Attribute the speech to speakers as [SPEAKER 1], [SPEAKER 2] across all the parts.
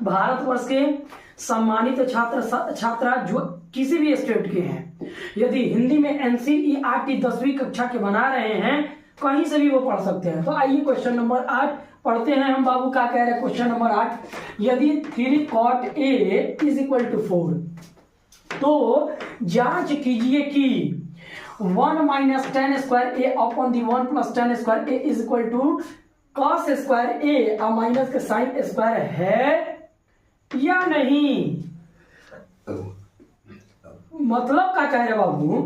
[SPEAKER 1] भारतवर्ष के सम्मानित छात्रा जो किसी भी स्टेट के हैं, यदि हिंदी में एनसीईआरटी 10वीं कक्षा के बना रहे हैं, कहीं से भी वो पढ़ सकते हैं। तो आइए क्वेश्चन नंबर 8 पढ़ते हैं हम। बाबू क्या कह रहे हैं क्वेश्चन नंबर 8, यदि 3 cot A = 4 तो जांच कीजिए कि 1 - tan square A upon the 1 + tan square A = cos square A और माइनस का sin स्क्वायर है या नहीं। मतलब क्या कह रहे बाबू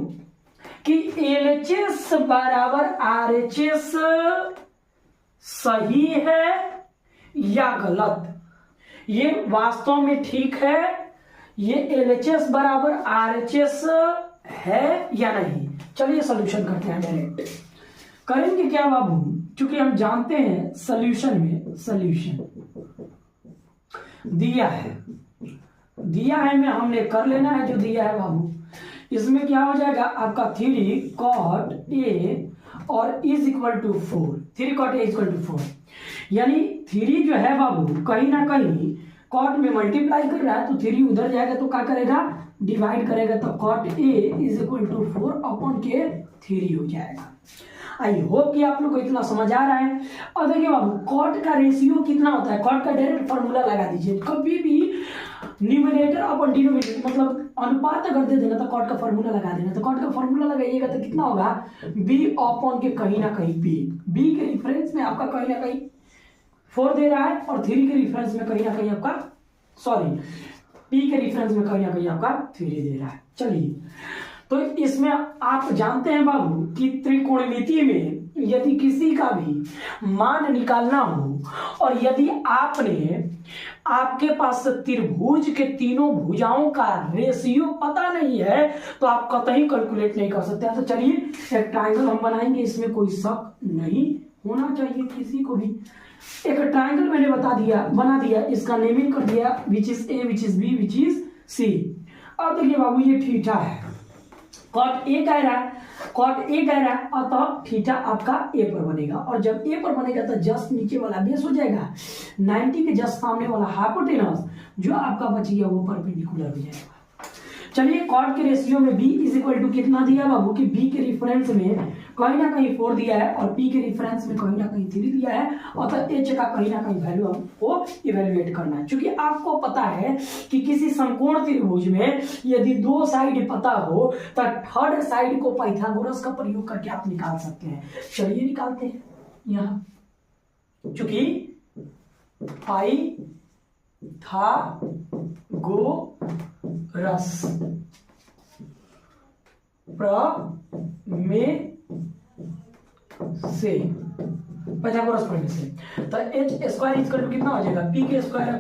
[SPEAKER 1] कि LHS बराबर RHS सही है या गलत, ये वास्तव में ठीक है, ये LHS बराबर RHS है या नहीं। चलिए सॉल्यूशन करते हैं। डायरेक्ट करेंगे क्या बाबू, क्योंकि हम जानते हैं सॉल्यूशन में सॉल्यूशन दिया है में हमने कर लेना है जो दिया है बाबू। इसमें क्या हो जाएगा आपका 3 cot A और = 4, 3 cot A = 4, यानी 3 जो है बाबू कहीं ना कहीं cot में मल्टीप्लाई कर रहा है, तो 3 उधर जाएगा तो क्या करेगा, डिवाइड करेगा, तो cot A = 4 अपॉन के 3 हो जाएगा। आई होप कि आप लोग को इतना समझ आ रहा है। और देखिए बाबू कॉट का रेशियो कितना होता है, कॉट का डायरेक्ट फॉर्मूला लगा दीजिए। कभी भी न्यूमरेटर अपन डिनोमिनेटर मतलब अनुपात अगर दे देना तो कॉट का फॉर्मूला लगा देना। तो कॉट का फॉर्मूला लगाइएगा तो कितना होगा, b अपॉन के कहीं ना कहीं b के रिफरेंस में आपका कहीं ना कहीं 4 दे रहा है और 3 के रिफरेंस में कहीं ना कहीं आपका p के रिफरेंस में कहीं ना कहीं आपका 3 दे रहा है। चलिए तो इसमें आप जानते हैं बाबू कि त्रिकोणमिति में यदि किसी का भी मान निकालना हो और यदि आपके पास त्रिभुज के तीनों भुजाओं का रेशियो पता नहीं है तो आप कतई कैलकुलेट नहीं कर सकते। तो चलिए एक ट्रायंगल हम बनाएंगे, इसमें कोई शक नहीं होना चाहिए किसी को भी। एक ट्रायंगल मैंने बना दिया, इसका नेमिंग कर दिया which is A, which is B, which is C। अब देखिए बाबू ये थीटा है, cot A कह रहा है, अतः थीटा आपका A पर बनेगा, और जब A पर बनेगा तो जस्ट नीचे वाला बेस हो जाएगा, 90 के जस्ट सामने वाला हाइपोटेनस जो आपका बच गया वो परपेंडिकुलर हो जाएगा। चलिए कॉट के रेशियो में b = कितना दिया बाबू कि b के रिफरेंस में कहीं ना कहीं 4 दिया है और p के रिफरेंस में कहीं ना कहीं 3 दिया है, अतः h का कहीं ना कहीं वैल्यू हमको इवेल्युएट करना है। क्योंकि आपको पता है कि किसी समकोण त्रिभुज में यदि 2 साइड पता हो तो थर्ड साइड को पाइथागोरस का प्रयोग करके आप निकाल सकते हैं। चलिए निकालते हैं। यहाँ चूंकि पाइथागोरस प्रमेय से तो h² कितना हो जाएगा, p²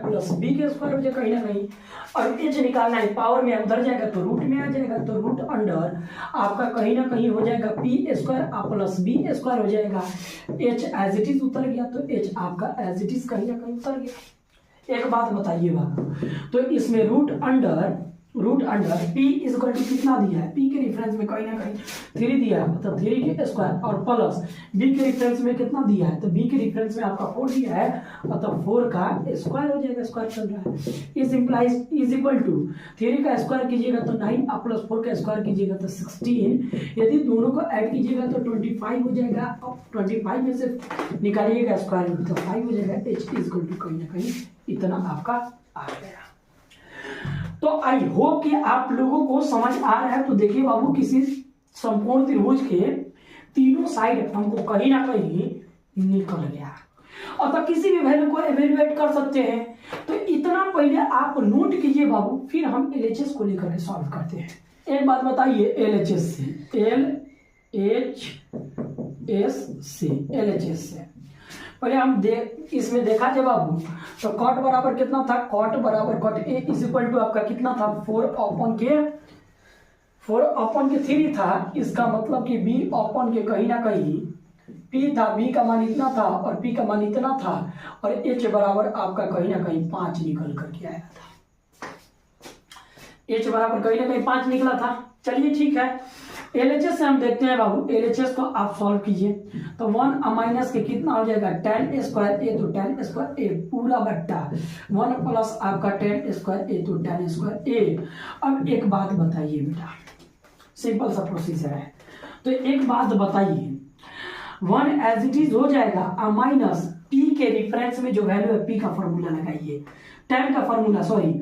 [SPEAKER 1] प्लस b² हो जाएगा कहीं ना कहीं, और h निकालना है पावर में उधर जाएगा तो रूट में आ जाएगा, तो रूट अंडर आपका कहीं ना कहीं हो जाएगा p² प्लस b² हो जाएगा। h एज इट इज उतर गया तो h आपका एज इट इज कहीं ना कहीं उतर गया। एक बात बताइए बाबू, तो इसमें रूट अंडर p = कितना दिया है, p के रिफरेंस में कहीं ना कहीं 3 दिया है, मतलब 3 के स्क्वायर, और प्लस b के रिफरेंस में कितना दिया है, तो b के रिफरेंस में आपका 4 दिया है, मतलब 4 का स्क्वायर हो जाएगा, स्क्वायर चल रहा है। इस इंप्लाइज = 3 का स्क्वायर कीजिएगा तो 9 और प्लस 4 का स्क्वायर कीजिएगा तो 16, यदि दोनों को ऐड कीजिएगा तो 25 हो जाएगा, और 25 में से निकालिएगा स्क्वायर रूट तो 5 हो जाएगा। h = कहीं ना कहीं इतना आपका आ गया। तो आई होप कि आप लोगों को समझ आ रहा है। तो देखिए बाबू किसी समकोण त्रिभुज के तीनों साइड हमको कहीं ना कहीं निकल गया, और तो किसी भी वैल्यू को एवेल्युएट कर सकते हैं। तो इतना पहले आप नोट कीजिए बाबू, फिर हम LHS को लेकर सॉल्व करते हैं। एक बात बताइए, LHS से पहले हम इसमें देखा जब बाबू तो कॉट बराबर कितना था, कॉट A = आपका कितना था 4 अपॉन के 3 था। इसका मतलब कि b अपॉन के कहीं ना कहीं p था, b का मान इतना था और p का मान इतना था, और h बराबर आपका कहीं ना कहीं 5 निकल करके आया था। h बराबर कहीं ना कहीं 5 निकला था। चलिए ठीक है, एलएचएस से हम देखते हैं बाबू, एलएचएस को आप सॉल्व कीजिए तो 1 माइनस के कितना हो जाएगा tan स्क्वायर ए, तो tan स्क्वायर ए पूरा बट्टा 1 प्लस आपका tan स्क्वायर ए, तो tan स्क्वायर ए। अब एक बात बताइए बेटा, सिंपल सा प्रोसीजर है, तो एक बात बताइए 1 एज इट इज हो जाएगा माइनस p के रेफरेंस में जो वैल्यू है p का फॉर्मूला लगाइए, tan का formula, sorry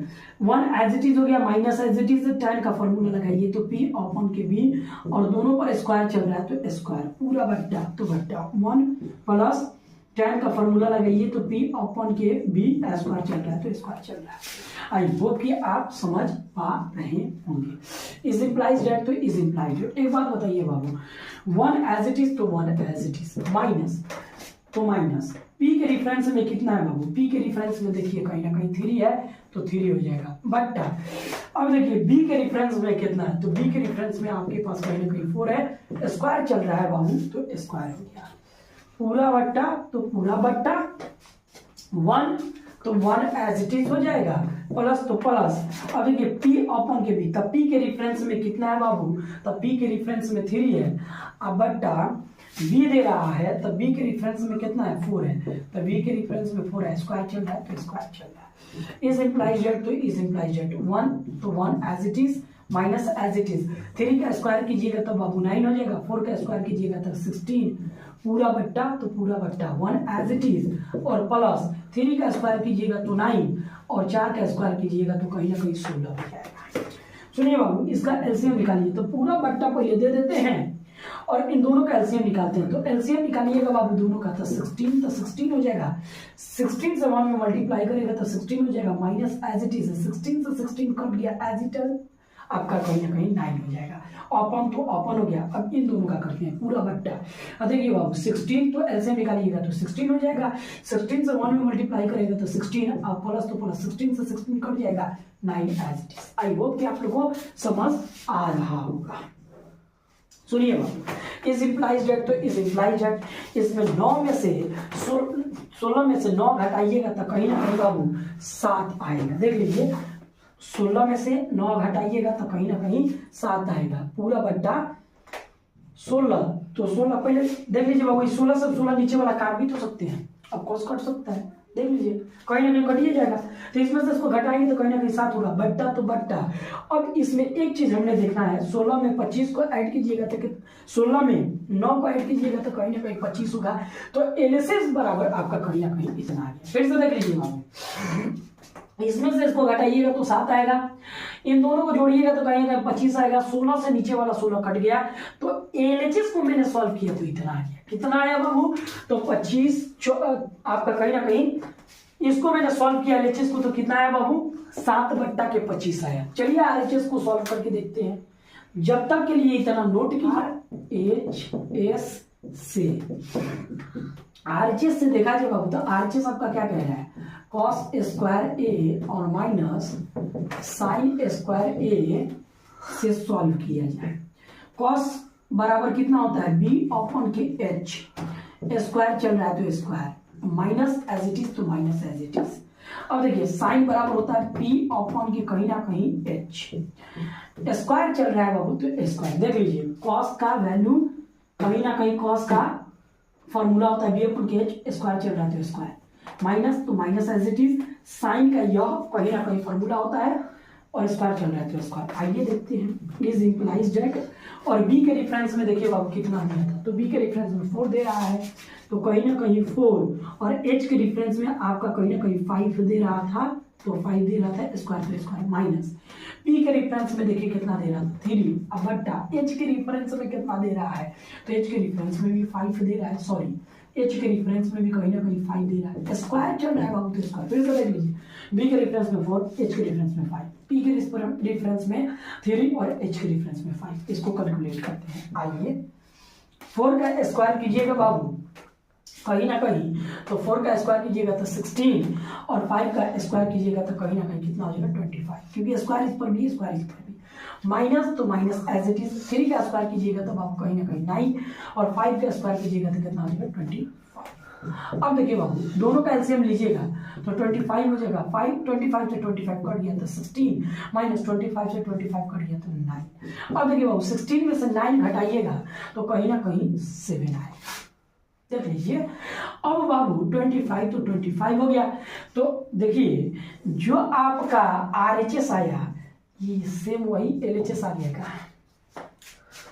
[SPEAKER 1] 1 as it is हो गया minus as it is tan का फॉर्मूला लगाइए तो p अपॉन के b और दोनों पर स्क्वायर चल रहा है तो स्क्वायर पूरा बट्टा, तो बट्टा 1 प्लस tan का फॉर्मूला लगाइए तो p अपॉन के b स्क्वायर चल रहा है तो स्क्वायर चल रहा है। आई होप कि आप समझ पा रहे होंगे। इज इम्प्लाइज डेट तो इज इम्प्लाइज डेट। एक बात बताइए बाबू 1 एज इट इज तो 1 एज इट इज माइनस तो माइनस p के रेफरेंस में कितना है बाबू, p के रेफरेंस में देखिए कहीं ना कहीं 3 है तो 3 हो जाएगा बट्टा। अब देखिए b के रेफरेंस में कितना है, तो b के रेफरेंस में आपके पास कहीं ना कहीं 4 है, स्क्वायर चल रहा है बाबू तो स्क्वायर हो गया पूरा बट्टा, तो पूरा बट्टा 1 तो 1 एज इट इज हो जाएगा प्लस तो प्लस। अब देखिए p अपॉन के b, तब p के रेफरेंस में कितना है बाबू, तब p के रेफरेंस में 3 है, अब बट्टा b दे रहा है तब b के रेफरेंस में कितना है 4 है, तब b के रेफरेंस में 4 है, स्क्वायर चल रहा है तो स्क्वायर चल रहा है। इज इम्प्लाइज डेट तो इज इम्प्लाइज डेट 1 तो 1 as it is minus as it is 3 का स्क्वायर कीजिएगा तो बाबू 9 हो जाएगा, 4 का स्क्वायर कीजिएगा तो 16 पूरा बट्टा, तो पूरा बट्टा 1 एज इट इज और प्लस 3 का स्क्वायर कीजिएगा तो 9 और 4 का स्क्वायर कीजिएगा तो कहीं ना कहीं 16 हो जाएगा। सुनिए बाबू इसका एलसीएम निकालिए, तो पूरा बट्टा पहले दे देते हैं और इन दोनों का एलसीएम निकालते हैं, तो एलसीएम निकालिएगा बाबू दोनों का, तो 16 हो जाएगा, 16 से 1 में मल्टीप्लाई करेगा तो 16 हो जाएगा माइनस एज इट इज 16 से 16 कट गया एज इट इज आपका कहीं ना कहीं 9 हो जाएगा, ओपन तो ओपन हो गया। अब इन दोनों का करते हैं पूरा बट्टा, अब देखिए बाबू 16 तो एलसीएम निकालिएगा तो 16 हो जाएगा, 16 से 1 में मल्टीप्लाई करेगा तो 16 अब प्लस तो प्लस 16 से 16 कट जाएगा 9 as it is. I hope कि आप लोगों को समझ आ रहा होगा। सुनिए बाबू इज इम्प्लाइज डेट तो इज इम्प्लाइज डेट, इसमें 9 में से 16 में से 9 घटाइएगा तो कहीं ना कहीं बाबू 7 आएगा। देख लीजिए 16 में से 9 घटाइएगा तो कहीं ना कहीं 7 आएगा पूरा बट्टा 16, तो 16 पहले देख लीजिए बाबू 16 से 16 नीचे वाला काट भी तो सकते हैं, अब कॉस कट सकता है, देख लीजिए कहीं ना कहीं कटिए जाएगा, तो इसमें से इसको घटाएंगे तो कहीं ना कहीं 7 होगा बट्टा तो बट्टा। अब इसमें एक चीज हमने देखना है, 16 में 25 को ऐड कीजिएगा तो 16 में 9 को ऐड कीजिएगा तो कहीं ना कहीं 25 होगा, तो एलएचएस बराबर आपका कहीं ना कहीं इतना आ गया। फिर से देख लीजिए बाबू इसमें से इसको घटाइएगा तो 7 आएगा, इन दोनों को जोड़िएगा तो कहीं 25 आएगा, 16 से नीचे वाला 16 कट गया, तो एलएचएस को मैंने सॉल्व किया तो इतना आ गया। कितना आया बाबू, तो 25 आपका कहीं ना कहीं इसको मैंने सॉल्व किया एलएचएस को, तो कितना आया बाबू 7 बट्टा के 25 आया। चलिए आरएचएस को सॉल्व करके देखते हैं, जब तक के लिए इतना नोट कीजिए एचएस से, आरएचएस से देखा जाए बाबू, तो आरएचएस आपका क्या कह रहा है कॉस स्क्वायर ए और माइनस साइन स्क्वायर ए से सॉल्व किया जाए। कॉस बराबर कितना होता है बी अपॉन के एच, स्क्वायर चल रहा है तो square, minus as it is तो माइनस एज इट इज। अब देखिए साइन बराबर होता है पी अपॉन के कहीं ना कहीं एच, स्क्वायर चल रहा है बाबू तो स्क्वायर। देख लीजिए कॉस का वैल्यू कहीं ना कहीं कॉस का फॉर्मूला होता है बी अपॉन के एच, स्क्वायर चल रहा है तो स्क्वायर, माइनस तो minus as it is, sine का यह कहीं ना कहीं फॉर्मूला होता है और स्क्वायर चल रहा है तो स्क्वायर। आइए देखते हैं इज इम्प्लाइज डेट, और बी के रेफरेंस में देखिए बाबू कितना दिया था, तो बी के रेफरेंस में 4 दे रहा है तो कहीं ना कहीं 4, और एच के रेफरेंस में आपका कहीं ना कहीं 5 दे रहा था तो 5 दे रहा था, स्क्वायर तो स्क्वायर, माइनस पी के रेफरेंस में देखिए कितना दे रहा था 3, अब बट्टा एच के रेफरेंस में कितना दे रहा है, तो एच के रेफरेंस में भी 5 दे रहा है, सॉरी एच के रेफरेंस में भी कहीं ना कहीं 5 दे रहा है, स्क्वायर चल रहा है बाबू तो स्क्वायर। फिर से देख लीजिए बी के रेफरेंस में 4, एच के रेफरेंस में 5, पी के रेफरेंस में 3 और एच के रेफरेंस में 5, इसको कैलकुलेट करते हैं। आइए 4 का स्क्वायर कीजिएगा बाबू कहीं ना कहीं, तो 4 का स्क्वायर कीजिएगा तो 16 और 5 का स्क्वायर कीजिएगा तो कहीं ना कहीं कितना हो जाएगा 25, क्योंकि स्क्वायर इस पर भी स्क्वायर इस पर भी, माइनस तो माइनस एज इट इज, 3 का स्क्वायर कीजिएगा तब आपको कहीं ना कहीं 9 और 5 का स्क्वायर कीजिएगा तो कितना हो जाएगा 25। अब देखिए बाबू, दोनों का एलसीएम लीजिएगा तो 25 हो जाएगा। 25 से 25 कट गया तो 16, माइनस 25 से 25 कट गया तो 9। अब देखिए बाबू, 16 में से 9 घटाइएगा तो कहीं ना कहीं 7 आएगा। देख लीजिए। अब बाबू 25 तो 25 हो गया। तो देखिए जो आपका RHS आया, ये सेम वही LHS आ जाएगा।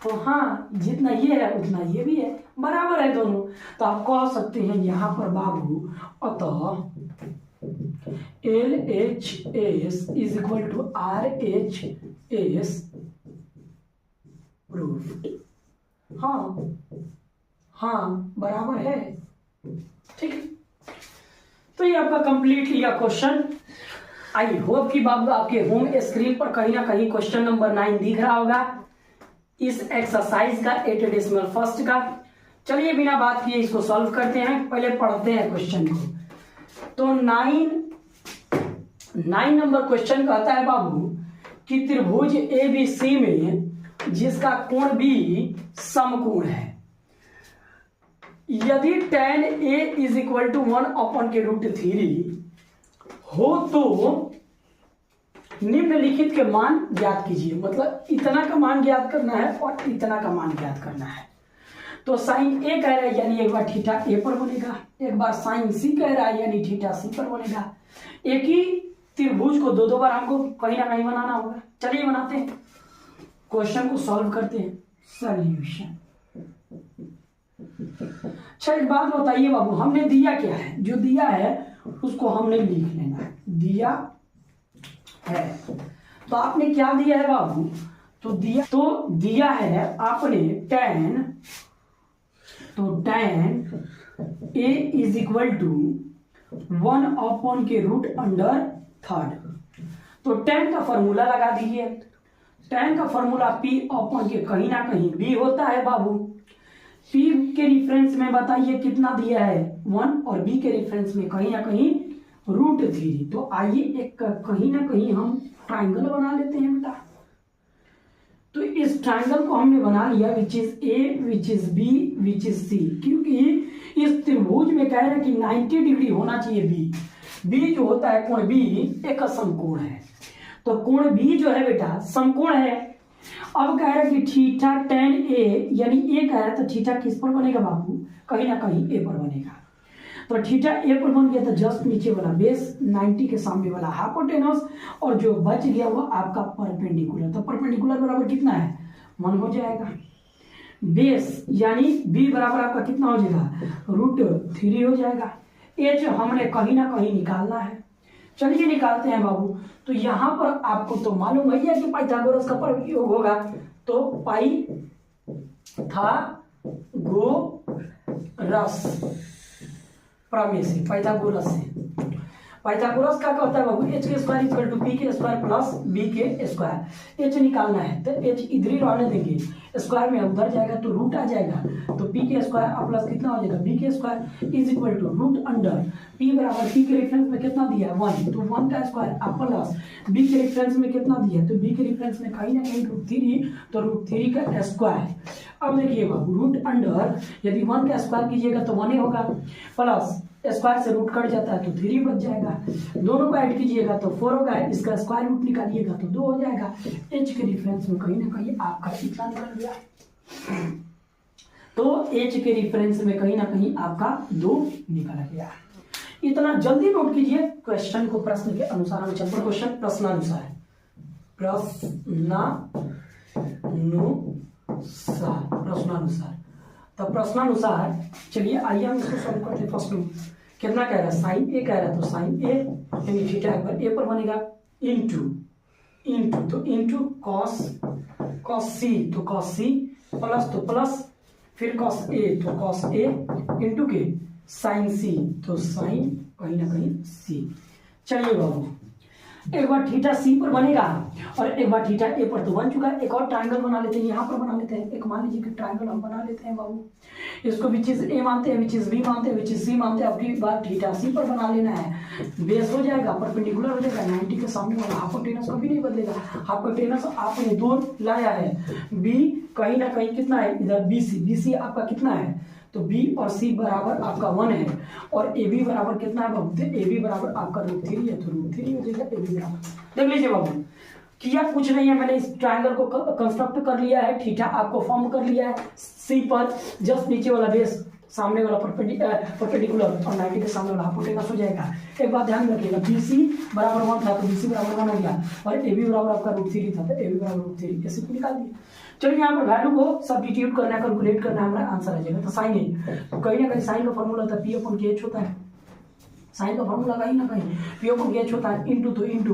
[SPEAKER 1] तो हाँ, जितना ये है उतना ये भी है, बराबर है दोनों। तो आप कह सकते हैं यहाँ पर बाबू, अतः LHS is equal to RHS proofed. हाँ हाँ, बराबर है। ठीक है, तो ये आपका कंप्लीट लिया क्वेश्चन। आई होप कि बाबू आपके होम स्क्रीन पर कहीं ना कहीं क्वेश्चन नंबर 9 दिख रहा होगा इस एक्सरसाइज का 8.1 का। चलिए बिना बात किए इसको सॉल्व करते हैं। पहले पढ़ते हैं क्वेश्चन को। तो 9 नंबर क्वेश्चन कहता है बाबू कि त्रिभुज ABC में जिसका कोण B समकोण है, यदि tan A is equal to 1/√3 हो तो निम्नलिखित के मान ज्ञात कीजिए। मतलब इतना का मान ज्ञात करना है और इतना का मान ज्ञात करना है। तो साइन A कह रहा है यानी एक बार थीटा A पर बनेगा, एक बार साइन C कह रहा है यानी थीटा C पर बनेगा। एक ही त्रिभुज को दो बार हमको कहीं ना कहीं बनाना होगा। चलिए बनाते हैं, क्वेश्चन को सॉल्व करते हैं। सॉल्यूशन। अच्छा एक बात बताइए बाबू, हमने दिया क्या है? जो दिया है उसको हमने लिख लेना है। दिया है तो आपने क्या दिया है बाबू? तो दिया है आपने tan, तो tan A is equal to 1/√3। तो tan का फॉर्मूला लगा दीजिए। tan का फॉर्मूला P/के कहीं ना कहीं B होता है बाबू। P के रिफरेंस में बताइए कितना दिया है? 1, और B के रिफरेंस में कहीं ना कहीं √3। तो आइए एक कहीं ना कहीं हम ट्राइंगल बना लेते हैं बेटा। तो इस ट्राइंगल को हमने बना लिया, which is A, which is B, which is C। क्योंकि इस त्रिभुज में कह रहे हैं कि 90 डिग्री होना चाहिए B। B जो होता है कोण B एक समकोण है। तो कोण B जो है बेटा समकोण है। अब कह रहे हैं कि थीटा tan A, यानी A कह रहा है तो थीटा किस पर बनेगा बाबू? कहीं ना कहीं A पर बनेगा। तो थीटा A पर बन गया तो जस्ट नीचे वाला बेस, 90 के सामने वाला हाइपोटेनस, और जो बच गया वो आपका परपेंडिकुलर। तो परपेंडिकुलर बराबर कितना है? 1 हो जाएगा। बेस यानी B बराबर आपका कितना हो जाएगा? √3 हो जाएगा। H हमने कहीं ना कहीं निकालना है। चलिए निकालते हैं बाबू। तो यहाँ पर आपको तो मालूम है कि पाइथागोरस का प्रयोग होगा। तो प्रमेय से, पाइथागोरस से। पाइथागोरस क्या कहता है बाबू? h² equal to p² plus b²। h निकालना है तो h इधर ही रहने देंगे, स्क्वायर में उधर जाएगा तो रूट आ जाएगा। तो p² प्लस कितना हो जाएगा? b² इज इक्वल टू √अंडर p बराबर p के रेफरेंस में कितना दिया है? 1। तो 1 का स्क्वायर प्लस b के रेफरेंस में कितना दिया है? तो b के रेफरेंस में कहीं ना कहीं √3, तो √3 का स्क्वायर। अब देखिए बाबू √अंडर यदि 1 का स्क्वायर कीजिएगा तो 1 ही होगा, प्लस स्क्वायर से रूट कट जाता है तो 3 बच जाएगा। दोनों को ऐड कीजिएगा तो 4 होगा, इसका स्क्वायर रूट निकालिएगा तो 2 हो जाएगा। h के रेफरेंस में कहीं ना कहीं आपका इतना निकल गया। तो h के रेफरेंस में कहीं ना कहीं आपका 2 निकल गया। इतना जल्दी नोट कीजिए क्वेश्चन को, प्रश्न के अनुसार हम चलते। क्वेश्चन प्रश्नानुसार तो प्रश्नानुसार चलिए आइए हम इसको सॉल्व करते हैं। प्रश्न कितना कह रहा है? साइन A कह रहा है तो साइन A यानी थीटा एक बार A पर बनेगा, इंटू कॉस C, तो कॉस C प्लस तो प्लस, फिर कॉस A तो कॉस A इंटू के साइन C, तो साइन कहीं ना कहीं C। चलिए बाबू एक बार थीटा C पर बनेगा और एक बार थीटा A पर तो बन चुका है। एक और ट्रायंगल बना लेते हैं, यहाँ पर बना लेते हैं। एक मान लीजिए कि ट्रायंगल हम बना लेते हैं बाबू। इसको विच इज A मानते हैं, विच इज B मानते हैं, विच इज C मानते हैं। अब बार थीटा C पर बना लेना है। बेस हो जाएगा, परपेंडिकुलर हो जाएगा, 90 के सामने वाला हाइपोटेनस कभी नहीं बदलेगा। हाइपोटेनस आपने 2 लाया है, B कहीं ना कहीं कितना है? इधर BC आपका कितना है? तो बी और सी बराबर आपका 1 है और ए बी बराबर कितना है बाबू, ए बी बराबर आपका √3 है, तो √3 हो जाएगा ए बी बराबर। देख लीजिए बाबू, किया कुछ नहीं है, मैंने इस ट्रायंगल को कंस्ट्रक्ट कर लिया है, थीटा आपको फॉर्म कर लिया है सी पर, जस्ट नीचे वाला बेस सामने वाला परपेंडिकुलर और 90 के सामने वाला हाइपोटेनस हो जाएगा। एक बात ध्यान रखिएगा, BC बराबर 1 था तो BC बराबर 1 हो गया और AB बराबर आपका √3 था तो AB बराबर √3 ऐसे को निकाल दिया। चलिए यहाँ पर वैल्यू को सब्स्टिट्यूट करना है, कैलकुलेट करना है, हमारा आंसर आ जाएगा। तो साइन ए, तो कहीं ना कहीं साइन का फॉर्मूला होता है P/H होता है, साइन का फॉर्मूला कहीं ना कहीं P/H होता है, इनटू तो इनटू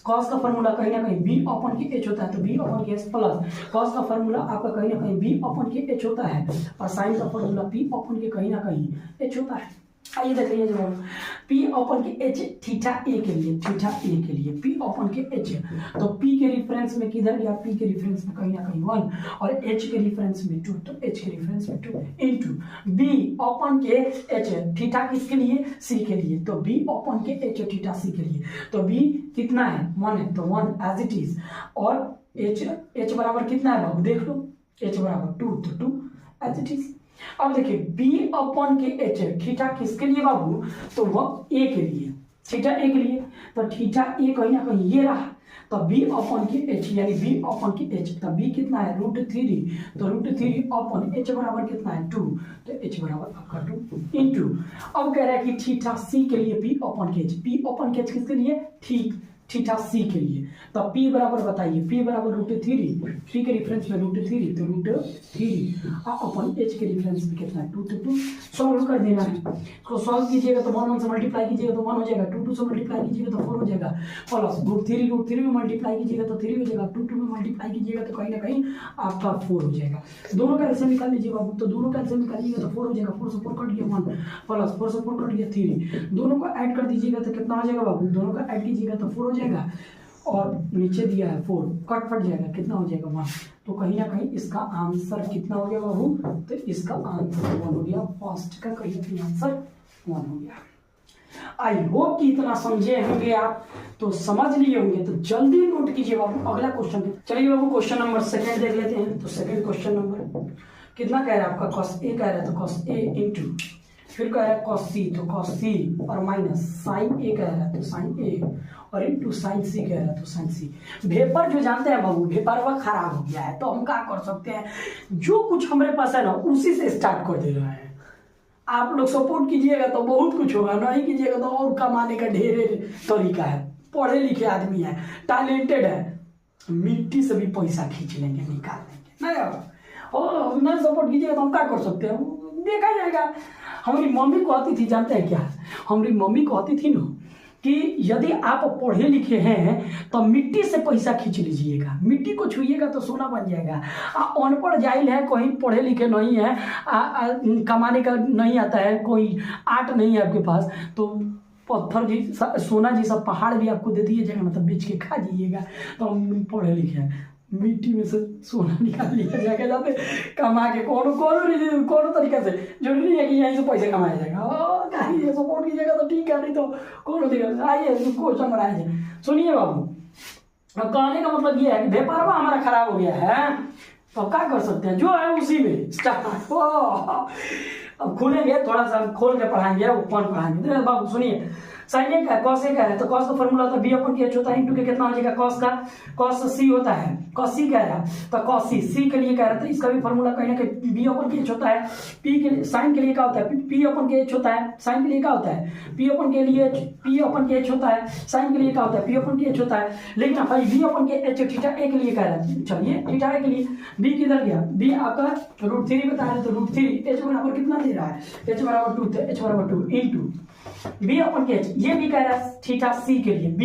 [SPEAKER 1] कॉस का फॉर्मूला कहीं ना कहीं B/H होता है, तो B/H प्लस कॉस का फॉर्मूला आपका कहीं ना कहीं B/H होता है और साइन का फॉर्मूला P/H कहीं ना कहीं H होता है। आइए देख लीजिए जब P/H थीटा ए के लिए, थीटा ए के लिए P/H, तो P के रिफरेंस में किधर गया, P के रिफरेंस में कहीं ना कहीं 1 और H के रिफरेंस में 2, तो H के रिफरेंस में 2 इनटू B/H थीटा किसके लिए, C के लिए, तो B/H थीटा C के लिए, तो B कितना है 1 है तो 1 एज इट इज और H बराबर कितना है बाबू देख लो, H बराबर 2 तो 2 एज इट इज। अब देखिए B/H थीटा किसके लिए बाबू, तो वह ए के लिए, थीटा ए के लिए, तो थीटा ए कहीं ना कहीं ये रहा, तो B/H यानी B/H, तो B कितना है √3, तो √3/H बराबर कितना है 2, तो H बराबर आपका 2 इनटू, अब कह रहा है कि थीटा C के लिए P/H किसके लिए, ठीक थीटा C के लिए, तो P बराबर बताइए, P बराबर √3 के रिफरेंस में √3 तो √3/H के रिफरेंस में कितना है 2, तो 2 सॉल्व कर देना है। इसको सॉल्व कीजिएगा तो 1 से मल्टीप्लाई कीजिएगा तो 1 हो जाएगा, 2 से मल्टीप्लाई कीजिएगा तो 4 हो जाएगा, प्लस √3 में मल्टीप्लाई कीजिएगा तो 3 हो जाएगा, 2 में मल्टीप्लाई कीजिएगा तो कहीं ना कहीं आपका 4 हो जाएगा। दोनों का एलसीएम निकाल लीजिए बाबू, तो दोनों का एलसीएम निकालिएगा तो 4 हो जाएगा, 4 से 4 कट गया 1 प्लस 4 से 4 कट गया 3, दोनों को ऐड कर दीजिएगा तो कितना हो जाएगा बाबू, दोनों का ऐड कीजिएगा तो 4 हो जाएगा और नीचे दिया है 4 कट फट जाएगा, कितना हो जाएगा 1, तो कहीं ना कहीं इसका आंसर कितना हो गया बाबू, तो इसका आंसर 1 हो गया, फर्स्ट का कहीं ना आंसर 1 हो गया। आई होप कि इतना समझे होंगे आप, तो समझ लिए होंगे तो जल्दी नोट कीजिए बाबू अगला क्वेश्चन। चलिए बाबू क्वेश्चन नंबर 2 देख लेते हैं। तो सेकंड क्वेश्चन नंबर कितना कह रहा है आपका, cos A कह रहा है तो cos A इनटू फिर कह रहा है cos C, तो cos C और माइनस sin A कह रहा है तो sin A और इनटू sin C कह रहा है तो sin C। वेपर जो जानते हैं बाबू, वेपर वह खराब हो गया है तो हम क्या कर सकते हैं, जो कुछ हमारे पास है ना उसी से स्टार्ट कर दे रहे हैं। आप लोग सपोर्ट कीजिएगा तो बहुत कुछ होगा, नहीं कीजिएगा तो और कमाने का ढेर तरीका है। पढ़े लिखे आदमी है, टैलेंटेड है, मिट्टी से भी पैसा खींच लेंगे, निकाल लेंगे। नहीं सपोर्ट कीजिएगा तो हम क्या कर सकते हैं, देखा जाएगा। हमारी मम्मी कहती थी, जानते हैं क्या, हमारी मम्मी कहती थी ना कि यदि आप पढ़े लिखे हैं तो मिट्टी से पैसा खींच लीजिएगा, मिट्टी को छुइएगा तो सोना बन जाएगा। अनपढ़ जाहिल है, कहीं पढ़े लिखे नहीं है, कमाने का नहीं आता है, कोई आर्ट नहीं है आपके पास, तो पत्थर जी सोना जी सब पहाड़ भी आपको दे दिए जाएगा, मतलब बेच के खा जाइएगा। तो हम पढ़े लिखे हैं, मिट्टी में से सोना निकाल लिया जाएगा, जाते कमा के कोनो तरीके से, जरूरी नहीं है कि यहीं से पैसे कमाया जाएगा। कहीं सपोर्ट कीजिएगा तो ठीक है, नहीं तो कोनो दिक्कत। आइए क्वेश्चन बनाए जाए, सुनिए बाबू। अब कहने का मतलब ये है कि व्यापार हमारा खराब हो गया है, तो क्या कर सकते हैं, जो है उसी में स्टार्ट। अब खोलेंगे, थोड़ा सा खोल के पढ़ाएंगे, ओपन पढ़ाएंगे। बाबू सुनिए, साइन ए का है, कॉस ए का है, तो कॉस का फॉर्मूला होता है B/H होता है इनटू के कितना हो जाएगा कॉस का, कॉस C होता है, कॉस C कह रहा है तो कॉस C के लिए कह रहा था, इसका भी फॉर्मूला कहीं ना कहीं B/H होता है। P के साइन के लिए क्या होता है, P/H होता है, साइन के लिए क्या होता है P/H होता है, साइन के लिए क्या होता है P/H होता है। लेकिन भाई B/H थीटा ए के लिए कह रहा है, चलिए थीटा ए के लिए B किधर गया, B आपका √3 बता रहे तो √3 H बराबर कितना दे रहा है, H बराबर 2, तो H बराबर 2 इनटू B/H, ये भी कह रहा है थीटा C के लिए B,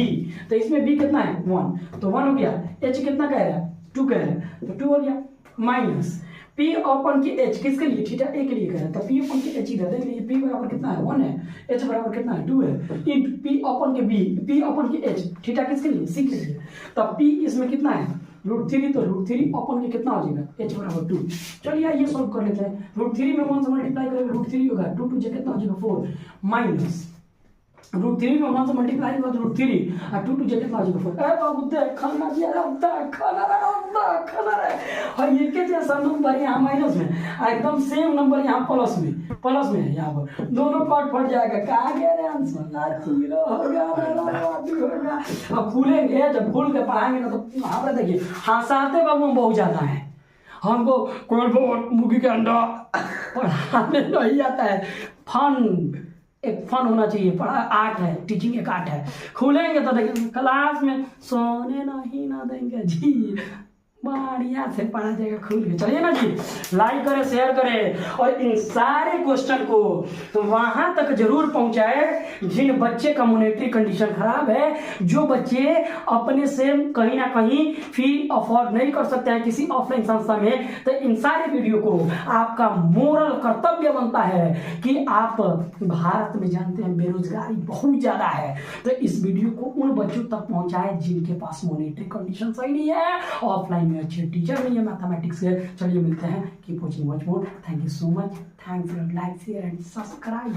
[SPEAKER 1] तो इसमें B कितना है 1, तो 1 हो गया। H कितना कह रहा है 2 कह रहा है, तो 2 हो गया, माइनस P/H किसके लिए, थीटा A के लिए कह रहा है, तो P/H इधर देख लीजिए, P बराबर कितना है 1 है, H बराबर कितना है 2 है, इंटू P/H थीटा किसके लिए C के लिए, तो P इसमें कितना है √3, तो √3 कितना हो जाएगा H बराबर 2। चलिए ये सॉल्व कर लेते हैं। √3 में 1 से मल्टीप्लाई करेंगे √3 होगा, 2 2 कितना हो जाएगा 4 माइनस √3 में 1 से मल्टीप्लाई हुआ तो √3 और 2 जगह बाजू को ए बाबू देख खाना जी खाना रे और ये के जैसा नंबर यहाँ माइनस में एकदम सेम नंबर यहाँ प्लस में है यहाँ पर दोनों पार्ट फट जाएगा कहाँ गया रे आंसर जीरो होगा। अब खुलेंगे जब खुल के पढ़ाएंगे ना तो हमारे देखिए हंसाते बाबू बहुत ज्यादा है हमको कोई मुर्गी के अंडा पढ़ाने नहीं आता है। फन एक फन होना चाहिए पढ़ा आर्ट है टीचिंग एक आर्ट है। खुलेंगे तो देखिए क्लास में सोने नहीं ना देंगे जी बढ़िया से पढ़ा जाएगा खुल के। चलिए ना जी लाइक करें शेयर करें और इन सारे क्वेश्चन को तो वहां तक जरूर पहुंचाए जिन बच्चे का मॉनेटरी कंडीशन खराब है जो बच्चे अपने से कहीं ना कहीं फी अफोर्ड नहीं कर सकते हैं किसी ऑफलाइन संस्था में। तो इन सारे वीडियो को आपका मोरल कर्तव्य बनता है कि आप भारत में जानते हैं बेरोजगारी बहुत ज्यादा है तो इस वीडियो को उन बच्चों तक पहुंचाए जिनके पास मॉनेटरी कंडीशन सही नहीं है ऑफलाइन अच्छे टीचर नहीं है मैथमेटिक्स के। चलिए मिलते हैं keep watching much more. Thank you so much. Thanks for like share and subscribe.